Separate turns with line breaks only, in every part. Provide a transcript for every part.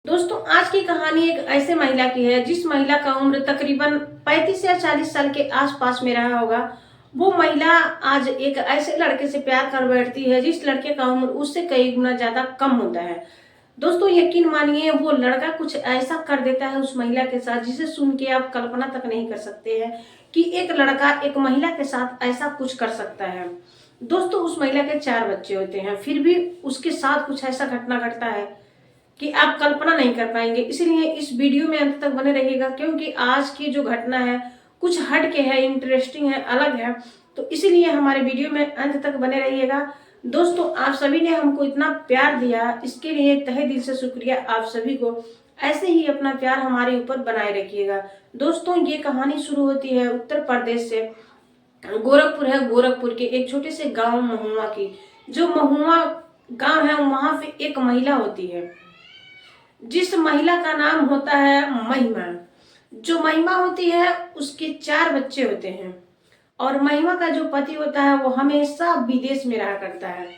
दोस्तों, आज की कहानी एक ऐसे महिला की है जिस महिला का उम्र तकरीबन 35 या 40 साल के आसपास में रहा होगा। वो महिला आज एक ऐसे लड़के से प्यार कर बैठती है जिस लड़के का उम्र उससे कई गुना ज्यादा कम होता है। दोस्तों, यकीन मानिए वो लड़का कुछ ऐसा कर देता है उस महिला के साथ जिसे सुन के आप कल्पना तक नहीं कर सकते हैं कि एक लड़का एक महिला के साथ ऐसा कुछ कर सकता है। दोस्तों, उस महिला के 4 बच्चे होते हैं, फिर भी उसके साथ कुछ ऐसा घटना घटता है कि आप कल्पना नहीं कर पाएंगे। इसीलिए इस वीडियो में अंत तक बने रहिएगा, क्योंकि आज की जो घटना है कुछ हट के है, इंटरेस्टिंग है, अलग है। तो इसीलिए हमारे वीडियो में अंत तक बने रहिएगा। दोस्तों, आप सभी ने हमको इतना प्यार दिया, इसके लिए तहे दिल से शुक्रिया आप सभी को। ऐसे ही अपना प्यार हमारे ऊपर बनाए रखिएगा। दोस्तों, ये कहानी शुरू होती है उत्तर प्रदेश से। गोरखपुर है, गोरखपुर के एक छोटे से गांव महुआ की। जो महुआ गांव है वहां पे एक महिला होती है जिस महिला का नाम होता है महिमा। जो महिमा होती है उसके 4 बच्चे होते हैं और महिमा का जो पति होता है वो हमेशा विदेश में रहा करता है।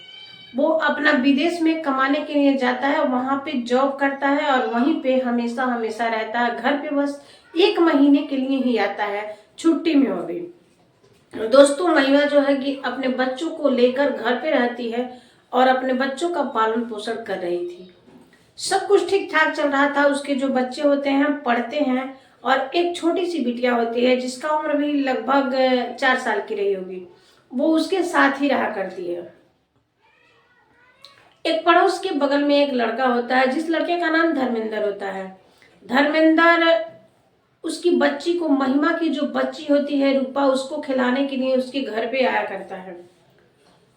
वो अपना विदेश में कमाने के लिए जाता है, वहां पे जॉब करता है और वहीं पे हमेशा हमेशा रहता है। घर पे बस 1 महीने के लिए ही आता है, छुट्टी में हो भी। दोस्तों, महिमा जो है कि अपने बच्चों को लेकर घर पे रहती है और अपने बच्चों का पालन पोषण कर रही थी। सब कुछ ठीक ठाक चल रहा था। उसके जो बच्चे होते हैं पढ़ते हैं और एक छोटी सी बिटिया होती है जिसका उम्र भी लगभग 4 साल की रही होगी। वो उसके साथ ही रहा करती है। एक पड़ोस के बगल में एक लड़का होता है जिस लड़के का नाम धर्मेंद्र होता है। धर्मेंद्र उसकी बच्ची को, महिमा की जो बच्ची होती है रूपा, उसको खिलाने के लिए उसके घर पे आया करता है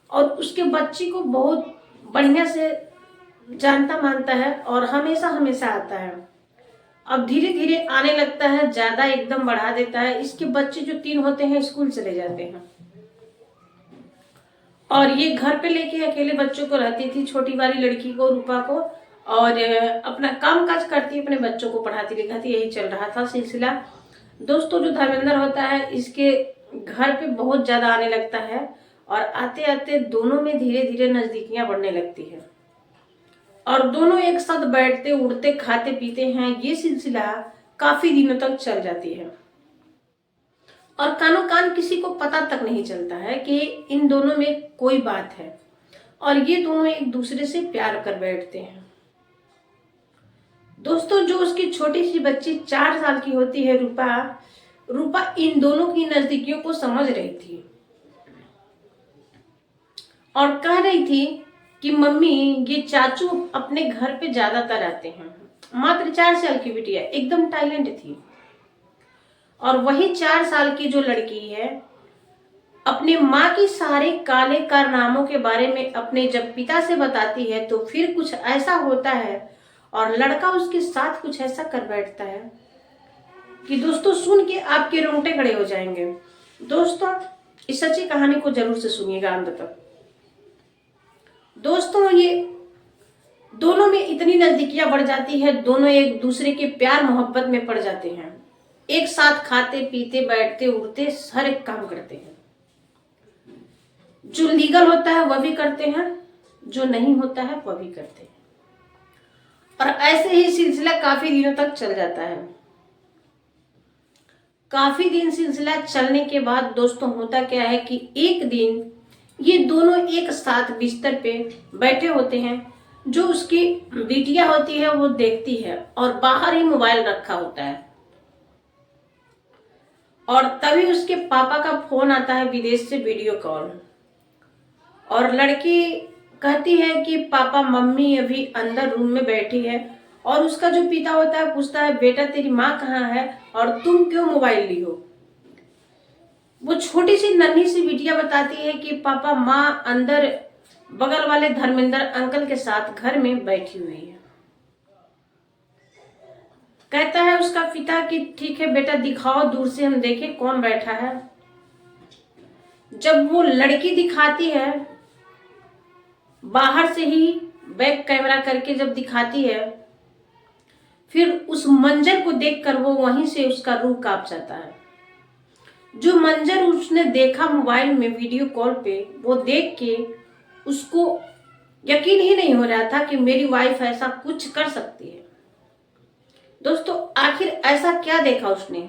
और उसके बच्ची को बहुत बढ़िया से जानता मानता है और हमेशा हमेशा आता है। अब धीरे धीरे आने लगता है, ज्यादा एकदम बढ़ा देता है। इसके बच्चे जो 3 होते हैं स्कूल चले जाते हैं और ये घर पे लेके अकेले बच्चों को रहती थी, छोटी वाली लड़की को, रूपा को, और अपना काम काज करती, अपने बच्चों को पढ़ाती लिखाती। यही चल रहा था सिलसिला। दोस्तों, जो धर्मेंद्र होता है इसके घर पे बहुत ज्यादा आने लगता है और आते आते दोनों में धीरे धीरे नजदीकियां बढ़ने लगती है और दोनों एक साथ बैठते उड़ते खाते पीते हैं। ये सिलसिला काफी दिनों तक चल जाती है और कानो कान किसी को पता तक नहीं चलता है कि इन दोनों में कोई बात है और ये दोनों एक दूसरे से प्यार कर बैठते हैं। दोस्तों, जो उसकी छोटी सी बच्ची 4 साल की होती है रूपा, रूपा इन दोनों की नजदीकियों को समझ रही थी और कह रही थी कि मम्मी, ये चाचू अपने घर पे ज्यादातर आते हैं। मात्र 4 साल की बिटिया एकदम टैलेंट थी और वही 4 साल की जो लड़की है अपने माँ की सारे काले कारनामों के बारे में अपने जब पिता से बताती है तो फिर कुछ ऐसा होता है और लड़का उसके साथ कुछ ऐसा कर बैठता है कि दोस्तों सुन के आपके रोंगटे खड़े हो जाएंगे। दोस्तों, इस सच्ची कहानी को जरूर से सुनिएगा अंत तक। दोस्तों, ये दोनों में इतनी नजदीकियां बढ़ जाती है, दोनों एक दूसरे के प्यार मोहब्बत में पड़ जाते हैं। एक साथ खाते पीते बैठते उठते हर एक काम करते हैं। जो लीगल होता है वह भी करते हैं, जो नहीं होता है वह भी करते हैं और ऐसे ही सिलसिला काफी दिनों तक चल जाता है। काफी दिन सिलसिला चलने के बाद दोस्तों होता क्या है कि एक दिन ये दोनों एक साथ बिस्तर पे बैठे होते हैं। जो उसकी बिटिया होती है वो देखती है और बाहर ही मोबाइल रखा होता है और तभी उसके पापा का फोन आता है विदेश से, वीडियो कॉल। और लड़की कहती है कि पापा, मम्मी अभी अंदर रूम में बैठी है। और उसका जो पिता होता है पूछता है, बेटा तेरी माँ कहाँ है और तुम क्यों मोबाइल ली हो? वो छोटी सी नन्ही सी बिटिया बताती है कि पापा, माँ अंदर बगल वाले धर्मेंद्र अंकल के साथ घर में बैठी हुई है। कहता है उसका पिता कि ठीक है बेटा, दिखाओ दूर से हम देखें कौन बैठा है। जब वो लड़की दिखाती है, बाहर से ही बैक कैमरा करके जब दिखाती है, फिर उस मंजर को देखकर वो वहीं से उसका रूह कांप जाता है। जो मंजर उसने देखा मोबाइल में वीडियो कॉल पे, वो देख के उसको यकीन ही नहीं हो रहा था कि मेरी वाइफ ऐसा कुछ कर सकती है। दोस्तों आखिर ऐसा क्या देखा उसने,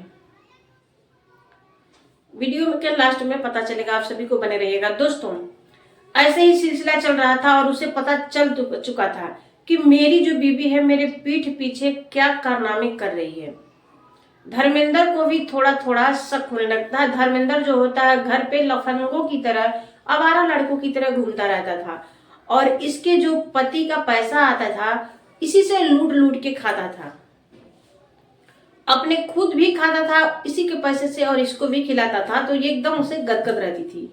वीडियो के लास्ट में पता चलेगा, आप सभी को बने रहिएगा। दोस्तों ऐसे ही सिलसिला चल रहा था और उसे पता चल चुका था कि मेरी जो बीवी है मेरे पीठ पीछे क्या कारनामे कर रही है। धर्मेंद्र को भी थोड़ा थोड़ा शक होने लगता है। धर्मेंद्र जो होता है घर पे लफंगों की तरह, आवारा लड़कों की तरह घूमता रहता था और इसके जो पति का पैसा आता था इसी से लूट लूट के खाता था, अपने खुद भी खाता था इसी के पैसे से और इसको भी खिलाता था। तो ये एकदम उसे गदगद रहती थी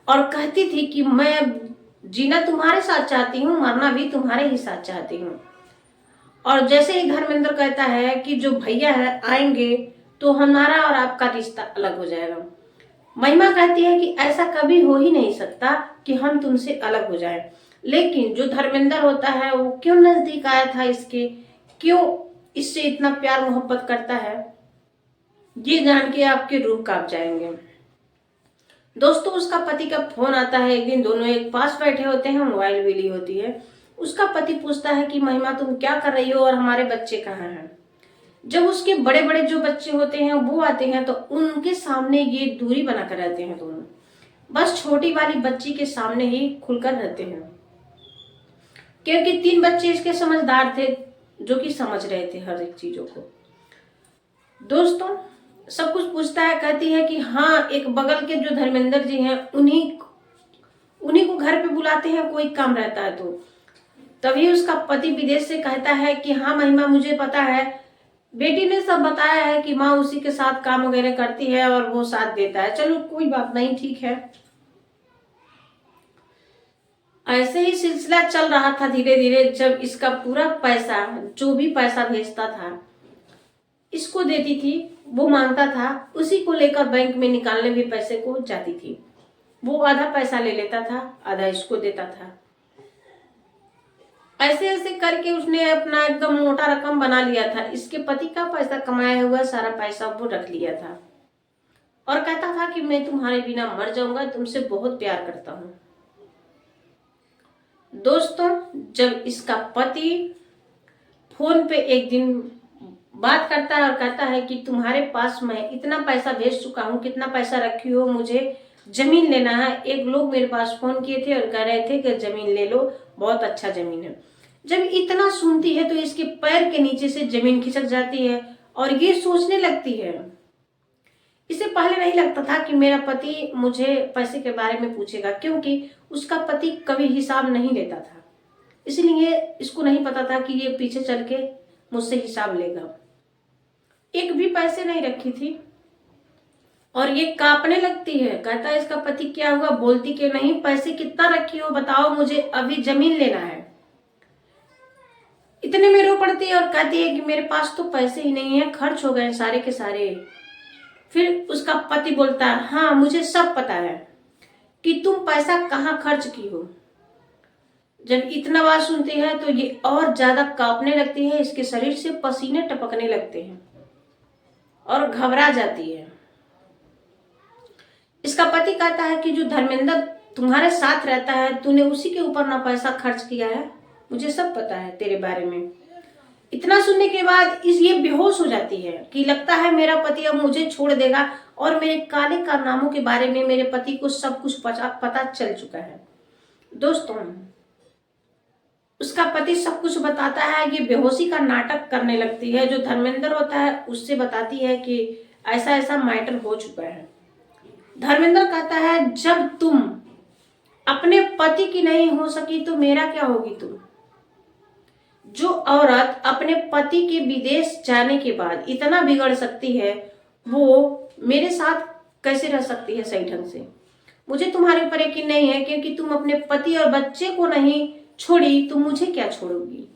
और कहती थी कि मैं जीना तुम्हारे साथ चाहती हूँ, मरना भी तुम्हारे ही साथ चाहती हूँ। और जैसे ही धर्मेंद्र कहता है कि जो भैया है आएंगे तो हमारा और आपका रिश्ता अलग हो जाएगा, महिमा कहती है कि ऐसा कभी हो ही नहीं सकता कि हम तुमसे अलग हो जाएं। लेकिन जो धर्मेंद्र होता है वो क्यों नजदीक आया था इसके, क्यों इससे इतना प्यार मोहब्बत करता है, ये जान के आपके रूह कांप जाएंगे। दोस्तों उसका पति का फोन आता है एक दिन, दोनों एक पास बैठे होते हैं, मोबाइल मिली होती है। उसका पति पूछता है कि महिमा तुम क्या कर रही हो और हमारे बच्चे कहाँ हैं। जब उसके बड़े बड़े जो बच्चे होते हैं वो आते हैं तो उनके सामने ये दूरी बनाकर रहते हैं दोनों, बस छोटी वाली बच्ची के सामने ही खुलकर रहते हैं, क्योंकि 3 बच्चे इसके समझदार थे जो कि समझ रहे थे हर एक चीजों को। दोस्तों सब कुछ पूछता है, कहती है कि हाँ एक बगल के जो धर्मेंद्र जी हैं उन्हीं उन्हीं को घर पे बुलाते हैं, कोई काम रहता है तो। तभी उसका पति विदेश से कहता है कि हाँ महिमा मुझे पता है, बेटी ने सब बताया है कि माँ उसी के साथ काम वगैरह करती है और वो साथ देता है, चलो कोई बात नहीं ठीक है। ऐसे ही सिलसिला चल रहा था धीरे धीरे। जब इसका पूरा पैसा, जो भी पैसा भेजता था इसको देती थी, वो मांगता था उसी को लेकर बैंक में निकालने भी पैसे को जाती थी। वो आधा पैसा ले लेता था, आधा इसको देता था। ऐसे ऐसे करके उसने अपना एकदम मोटा रकम बना लिया था। इसके पति का पैसा कमाया हुआ सारा पैसा वो रख लिया था और कहता था कि मैं तुम्हारे बिना मर जाऊंगा, तुमसे बहुत प्यार करता हूं। दोस्तों जब इसका पति फोन पे एक दिन बात करता है और कहता है कि तुम्हारे पास मैं इतना पैसा भेज चुका हूँ, कितना पैसा रखी हो, मुझे जमीन लेना है। एक लोग मेरे पास फोन किए थे और कह रहे थे कि जमीन ले लो, बहुत अच्छा जमीन है। जब इतना सुनती है तो इसके पैर के नीचे से जमीन खिसक जाती है और ये सोचने लगती है, इसे पहले नहीं लगता था कि मेरा पति मुझे पैसे के बारे में पूछेगा, क्योंकि उसका पति कभी हिसाब नहीं लेता था, इसलिए इसको नहीं पता था कि ये पीछे चल के मुझसे हिसाब लेगा। एक भी पैसे नहीं रखी थी और ये कांपने लगती है। कहता है इसका पति क्या हुआ, बोलती क्यों नहीं, पैसे कितना रखी हो बताओ, मुझे अभी जमीन लेना है। इतने में रो पड़ती है और कहती है कि मेरे पास तो पैसे ही नहीं है, खर्च हो गए सारे के सारे। फिर उसका पति बोलता है हाँ मुझे सब पता है कि तुम पैसा कहाँ खर्च की हो। जब इतना बात सुनती है तो ये और ज्यादा कांपने लगती है, इसके शरीर से पसीने टपकने लगते हैं और घबरा जाती है। इसका पति कहता है कि जो धर्मेंद्र तुम्हारे साथ रहता है, तूने उसी के ऊपर ना पैसा खर्च किया है, मुझे सब पता है तेरे बारे में। इतना सुनने के बाद ये बेहोश हो जाती है कि लगता है मेरा पति अब मुझे छोड़ देगा और मेरे काले कारनामों के बारे में मेरे पति को सब कुछ पता चल चुका है। दोस्तों उसका पति सब कुछ बताता है, ये बेहोशी का नाटक करने लगती है। जो धर्मेंद्र होता है उससे बताती है कि ऐसा ऐसा मैटर हो चुका है। धर्मेंद्र कहता है जब तुम अपने पति की नहीं हो सकी तो मेरा क्या होगी तुम। जो औरत अपने पति के विदेश जाने के बाद इतना बिगड़ सकती है वो मेरे साथ कैसे रह सकती है सही ढंग से। मुझे तुम्हारे ऊपर यकीन नहीं है, क्योंकि तुम अपने पति और बच्चे को नहीं छोड़ी तो मुझे क्या छोड़ोगी।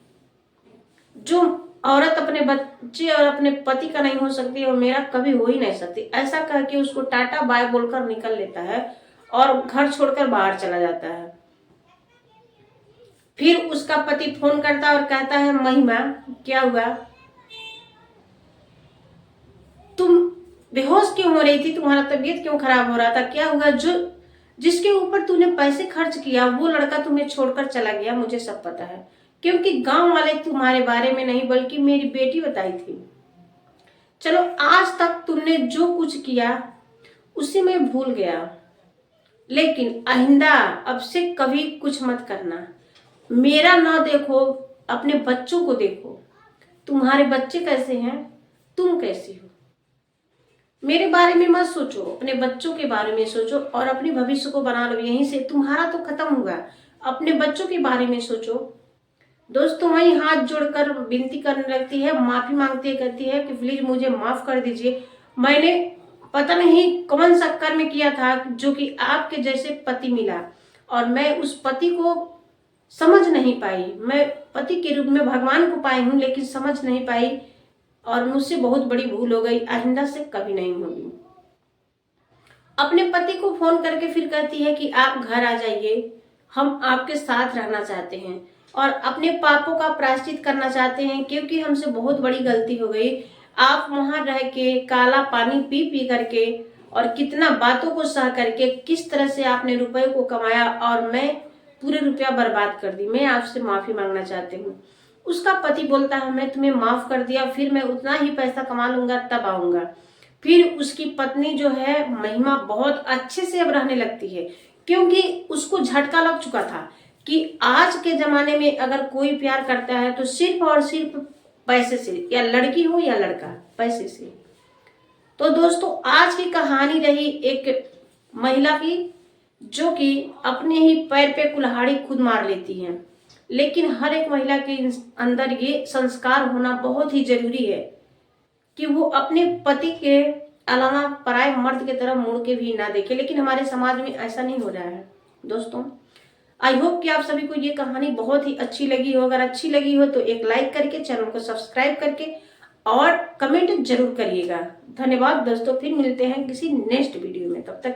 जो औरत अपने बच्चे और अपने पति का नहीं हो सकती और मेरा कभी हो ही नहीं सकती। ऐसा कह के उसको टाटा बाय बोलकर निकल लेता है और घर छोड़कर बाहर चला जाता है। फिर उसका पति फोन करता है और कहता है महिमा क्या हुआ, तुम बेहोश क्यों हो रही थी, तुम्हारा तबीयत क्यों खराब हो रहा था, क्या हुआ। जो जिसके ऊपर तूने पैसे खर्च किया वो लड़का तुम्हें छोड़कर चला गया, मुझे सब पता है। क्योंकि गांव वाले तुम्हारे बारे में नहीं बल्कि मेरी बेटी बताई थी। चलो, आज तक तुमने जो कुछ किया उसे मैं भूल गया, लेकिन आइंदा अब से कभी कुछ मत करना। मेरा ना देखो, अपने बच्चों को देखो। तुम्हारे बच्चे कैसे हैं, तुम कैसी हो। मेरे बारे में मत सोचो, अपने बच्चों के बारे में सोचो और अपने भविष्य को बना लो। यहीं से तुम्हारा तो खत्म होगा, अपने बच्चों के बारे में सोचो। दोस्तों वही हाथ जोड़कर विनती करने लगती है, माफी मांगती करती है कि प्लीज मुझे माफ कर दीजिए। मैंने पता नहीं कौन सा कर्म किया था जो कि आपके जैसे पति मिला, और मैं उस पति को समझ नहीं पाई। मैं पति के रूप में भगवान को पाई हूँ, लेकिन समझ नहीं पाई, और मुझसे बहुत बड़ी भूल हो गई। आइंदा से कभी नहीं होगी। अपने पति को फोन करके फिर कहती है कि आप घर आ जाइए, हम आपके साथ रहना चाहते हैं और अपने पापों का प्रायश्चित करना चाहते हैं, क्योंकि हमसे बहुत बड़ी गलती हो गई। आप वहां रह के काला पानी पी पी करके और कितना बातों को सह करके किस तरह से आपने रुपए को कमाया और मैं पूरे रुपया बर्बाद कर दी। मैं आपसे माफी मांगना चाहती हूँ। उसका पति बोलता है मैं तुम्हें माफ कर दिया, फिर मैं उतना ही पैसा कमा लूंगा तब आऊंगा। फिर उसकी पत्नी जो है महिमा बहुत अच्छे से अब रहने लगती है, क्योंकि उसको झटका लग चुका था कि आज के जमाने में अगर कोई प्यार करता है तो सिर्फ और सिर्फ पैसे से, या लड़की हो या लड़का, पैसे से। तो दोस्तों आज की कहानी रही एक महिला की जो कि अपने ही पैर पे कुल्हाड़ी खुद मार लेती है। लेकिन हर एक महिला के अंदर ये संस्कार होना बहुत ही जरूरी है कि वो अपने पति के अलावा पराये मर्द की तरफ मुड़ के भी ना देखे। लेकिन हमारे समाज में ऐसा नहीं हो रहा है दोस्तों। आई होप कि आप सभी को ये कहानी बहुत ही अच्छी लगी हो। अगर अच्छी लगी हो तो एक लाइक करके चैनल को सब्सक्राइब करके और कमेंट जरूर करिएगा। धन्यवाद दोस्तों, फिर मिलते हैं किसी नेक्स्ट वीडियो में, तब तक